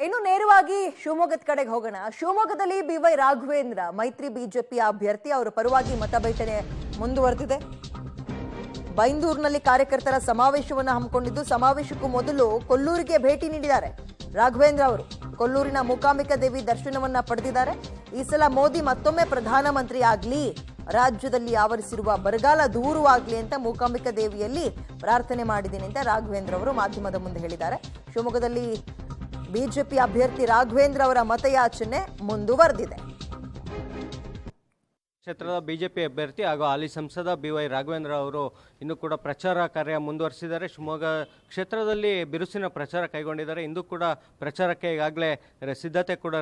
ಇನ್ನು ನೇರವಾಗಿ ಶಿವಮೊಗ್ಗದ ಕಡೆಗೆ ಹೋಗೋಣ. ಶಿವಮೊಗ್ಗದಲ್ಲಿ ಬಿವೈ ರಾಘವೇಂದ್ರ ಮೈತ್ರಿ ಬಿಜೆಪಿಯ ಅಭ್ಯರ್ಥಿ, ಅವರ ಪರವಾಗಿ ಮತಬೇಟನೆ ಮುಂದುವರೆದಿದೆ. ಬೈಂದೂರಿನಲ್ಲಿ ಕಾರ್ಯಕರ್ತರ ಸಮಾವೇಶವನ್ನು ಹಮ್ಮಿಕೊಂಡಿದ್ದು, ಸಮಾವೇಶಕ್ಕೂ ಮೊದಲು ಕೊಲ್ಲೂರಿಗೆ ಭೇಟಿ ನೀಡಿದ್ದಾರೆ ರಾಘವೇಂದ್ರ ಅವರು. ಕೊಲ್ಲೂರಿನ ಮೂಕಾಂಬಿಕಾ ದೇವಿ ದರ್ಶನವನ್ನ ಪಡೆದಿದ್ದಾರೆ. ಈ ಸಲ ಮೋದಿ ಮತ್ತೊಮ್ಮೆ ಪ್ರಧಾನಮಂತ್ರಿ ಆಗ್ಲಿ, ರಾಜ್ಯದಲ್ಲಿ ಆವರಿಸಿರುವ ಬರಗಾಲ ದೂರವಾಗ್ಲಿ ಅಂತ ಮೂಕಾಂಬಿಕಾ ದೇವಿಯಲ್ಲಿ ಪ್ರಾರ್ಥನೆ ಮಾಡಿದ್ದೀನಿ ಅಂತ ರಾಘವೇಂದ್ರ ಅವರು ಮಾಧ್ಯಮದ ಮುಂದೆ ಹೇಳಿದ್ದಾರೆ. ಶಿವಮೊಗ್ಗದಲ್ಲಿ ಬಿಜೆಪಿ ಅಭ್ಯರ್ಥಿ ರಾಘವೇಂದ್ರ ಅವರ ಮತಯಾಚನೆ ಮುಂದುವರೆದಿದೆ. ಕ್ಷೇತ್ರದ ಬಿಜೆಪಿ ಅಭ್ಯರ್ಥಿ ಹಾಗೂ ಹಾಲಿ ಸಂಸದ ಬಿವೈ ರಾಘವೇಂದ್ರ ಅವರು ಇನ್ನೂ ಕೂಡ ಪ್ರಚಾರ ಕಾರ್ಯ ಮುಂದುವರಿಸಿದ್ದಾರೆ. ಶಿವಮೊಗ್ಗ ಕ್ಷೇತ್ರದಲ್ಲಿ ಬಿರುಸಿನ ಪ್ರಚಾರ ಕೈಗೊಂಡಿದ್ದಾರೆ. ಇಂದು ಕೂಡ ಪ್ರಚಾರಕ್ಕೆ ಈಗಾಗಲೇ ಸಿದ್ಧತೆ ಕೂಡ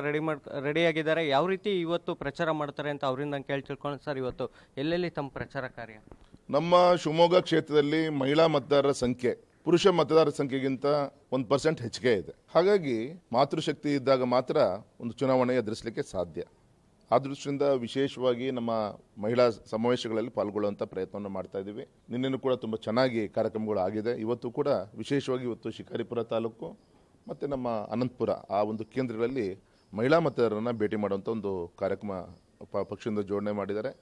ರೆಡಿಯಾಗಿದ್ದಾರೆ. ಯಾವ ರೀತಿ ಇವತ್ತು ಪ್ರಚಾರ ಮಾಡ್ತಾರೆ ಅಂತ ಅವರಿಂದ ತಿಳ್ಕೊಂಡು ಸರ್, ಇವತ್ತು ಎಲ್ಲೆಲ್ಲಿ ತಮ್ಮ ಪ್ರಚಾರ ಕಾರ್ಯ? ನಮ್ಮ ಶಿವಮೊಗ್ಗ ಕ್ಷೇತ್ರದಲ್ಲಿ ಮಹಿಳಾ ಮತದಾರರ ಸಂಖ್ಯೆ ಪುರುಷ ಮತದಾರರ ಸಂಖ್ಯೆಗಿಂತ 1% ಹೆಚ್ಚಿಗೆ ಇದೆ. ಹಾಗಾಗಿ ಮಾತೃಶಕ್ತಿ ಇದ್ದಾಗ ಮಾತ್ರ ಒಂದು ಚುನಾವಣೆ ಎದುರಿಸಲಿಕ್ಕೆ ಸಾಧ್ಯ. ಆ ದೃಷ್ಟಿಯಿಂದ ವಿಶೇಷವಾಗಿ ನಮ್ಮ ಮಹಿಳಾ ಸಮಾವೇಶಗಳಲ್ಲಿ ಪಾಲ್ಗೊಳ್ಳುವಂಥ ಪ್ರಯತ್ನವನ್ನು ಮಾಡ್ತಾ ಇದ್ದೀವಿ. ನಿನ್ನೆನೂ ಕೂಡ ತುಂಬ ಚೆನ್ನಾಗಿ ಕಾರ್ಯಕ್ರಮಗಳು ಆಗಿದೆ. ಇವತ್ತು ಕೂಡ ವಿಶೇಷವಾಗಿ ಇವತ್ತು ಶಿಕಾರಿಪುರ ತಾಲೂಕು ಮತ್ತು ನಮ್ಮ ಅನಂತಪುರ ಆ ಒಂದು ಕೇಂದ್ರಗಳಲ್ಲಿ ಮಹಿಳಾ ಮತದಾರರನ್ನು ಭೇಟಿ ಮಾಡುವಂಥ ಒಂದು ಕಾರ್ಯಕ್ರಮ ಪಕ್ಷದಿಂದ ಜೋಡಣೆ ಮಾಡಿದ್ದಾರೆ.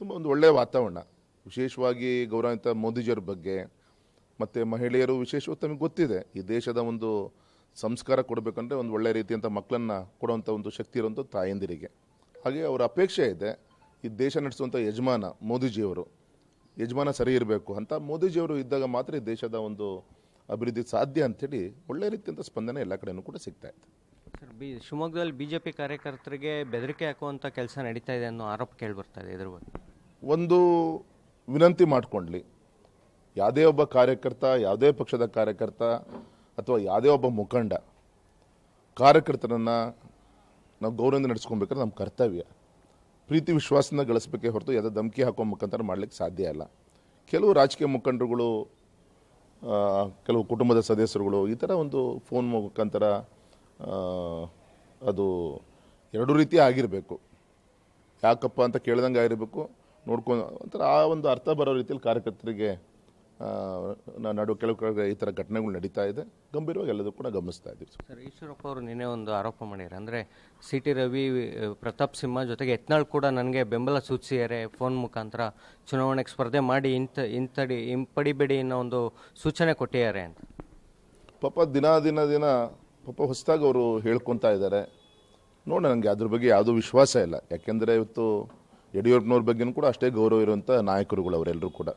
ತುಂಬ ಒಂದು ಒಳ್ಳೆಯ ವಾತಾವರಣ. ವಿಶೇಷವಾಗಿ ಗೌರವಾನ್ವಿತ ಮೋದಿಜಿಯವರ ಬಗ್ಗೆ ಮತ್ತು ಮಹಿಳೆಯರು ವಿಶೇಷವಾಗಿ ತಮಗೆ ಗೊತ್ತಿದೆ, ಈ ದೇಶದ ಒಂದು ಸಂಸ್ಕಾರ ಕೊಡಬೇಕಂದ್ರೆ ಒಂದು ಒಳ್ಳೆಯ ರೀತಿಯಂಥ ಮಕ್ಕಳನ್ನು ಕೊಡುವಂಥ ಒಂದು ಶಕ್ತಿ ಇರುವಂಥ ತಾಯಂದಿರಿಗೆ. ಹಾಗೆ ಅವರ ಅಪೇಕ್ಷೆ ಇದೆ, ಈ ದೇಶ ನಡೆಸುವಂಥ ಯಜಮಾನ ಸರಿ ಇರಬೇಕು ಅಂತ. ಮೋದಿಜಿಯವರು ಇದ್ದಾಗ ಮಾತ್ರ ಈ ದೇಶದ ಒಂದು ಅಭಿವೃದ್ಧಿ ಸಾಧ್ಯ ಅಂಥೇಳಿ ಒಳ್ಳೆಯ ರೀತಿಯಂಥ ಸ್ಪಂದನೆ ಎಲ್ಲ ಕಡೆಯೂ ಕೂಡ ಸಿಗ್ತಾ ಇದೆ. ಸರ್, ಶಿವಮೊಗ್ಗದಲ್ಲಿ ಬಿಜೆಪಿ ಕಾರ್ಯಕರ್ತರಿಗೆ ಬೆದರಿಕೆ ಹಾಕುವಂಥ ಕೆಲಸ ನಡೀತಾ ಇದೆ ಅನ್ನೋ ಆರೋಪ ಕೇಳಿ ಬರ್ತಾ ಇದೆ. ಇದ್ರ ಬಗ್ಗೆ ಒಂದು ವಿನಂತಿ ಮಾಡಿಕೊಂಡ್ಲಿ, ಯಾವುದೇ ಒಬ್ಬ ಕಾರ್ಯಕರ್ತ, ಯಾವುದೇ ಪಕ್ಷದ ಕಾರ್ಯಕರ್ತ ಅಥವಾ ಯಾವುದೇ ಒಬ್ಬ ಮುಖಂಡ ಕಾರ್ಯಕರ್ತರನ್ನು ನಾವು ಗೌರವದಿಂದ ನಡೆಸ್ಕೊಬೇಕಾದ್ರೆ ನಮ್ಮ ಕರ್ತವ್ಯ. ಪ್ರೀತಿ ವಿಶ್ವಾಸನ ಗಳಿಸಬೇಕೇ ಹೊರತು ಯಾವುದೇ ಧಮಕಿ ಹಾಕೋ ಮುಖಾಂತರ ಮಾಡಲಿಕ್ಕೆ ಸಾಧ್ಯ ಇಲ್ಲ. ಕೆಲವು ರಾಜಕೀಯ ಮುಖಂಡರುಗಳು, ಕೆಲವು ಕುಟುಂಬದ ಸದಸ್ಯರುಗಳು ಈ ಥರ ಒಂದು ಫೋನ್ ಮುಖಾಂತರ ಅದು ಎರಡೂ ರೀತಿ ಆಗಿರಬೇಕು. ಯಾಕಪ್ಪ ಅಂತ ಕೇಳ್ದಂಗೆ ಆಗಿರಬೇಕು, ನೋಡ್ಕೊಂಡು ಒಂಥರ ಆ ಒಂದು ಅರ್ಥ ಬರೋ ರೀತಿಯಲ್ಲಿ ಕಾರ್ಯಕರ್ತರಿಗೆ ನಡು ಕೆಲವು ಕಡೆ ಈ ಥರ ಘಟನೆಗಳು ನಡೀತಾ ಇದೆ. ಗಂಭೀರವಾಗಿ ಎಲ್ಲದೂ ಕೂಡ ಗಮನಿಸ್ತಾ ಇದ್ದೀವಿ. ಸರ್, ಈಶ್ವರಪ್ಪ ಅವರು ನಿನ್ನೆ ಒಂದು ಆರೋಪ ಮಾಡಿದ್ದಾರೆ. ಅಂದರೆ CT ರವಿ, ಪ್ರತಾಪ್ ಸಿಂಹ ಜೊತೆಗೆ ಯತ್ನಾಳ್ ಕೂಡ ನನಗೆ ಬೆಂಬಲ ಸೂಚಿಸಿದ್ದಾರೆ, ಫೋನ್ ಮುಖಾಂತರ ಚುನಾವಣೆಗೆ ಸ್ಪರ್ಧೆ ಮಾಡಿ ಹಿಂಪಡಿಬೇಡಿ ಅನ್ನೋ ಒಂದು ಸೂಚನೆ ಕೊಟ್ಟಿದ್ದಾರೆ ಅಂತ. ಪಾಪ ದಿನ ಪಾಪ ಹೊಸದಾಗಿ ಅವರು ಹೇಳ್ಕೊತಾ ಇದ್ದಾರೆ. ನೋಡಿ, ನನಗೆ ಅದ್ರ ಬಗ್ಗೆ ಯಾವುದೂ ವಿಶ್ವಾಸ ಇಲ್ಲ. ಯಾಕೆಂದರೆ ಇವತ್ತು ಯಡಿಯೂರಪ್ಪನವ್ರ ಬಗ್ಗೆನೂ ಕೂಡ ಅಷ್ಟೇ ಗೌರವ ಇರುವಂಥ ನಾಯಕರುಗಳು ಅವರೆಲ್ಲರೂ ಕೂಡ.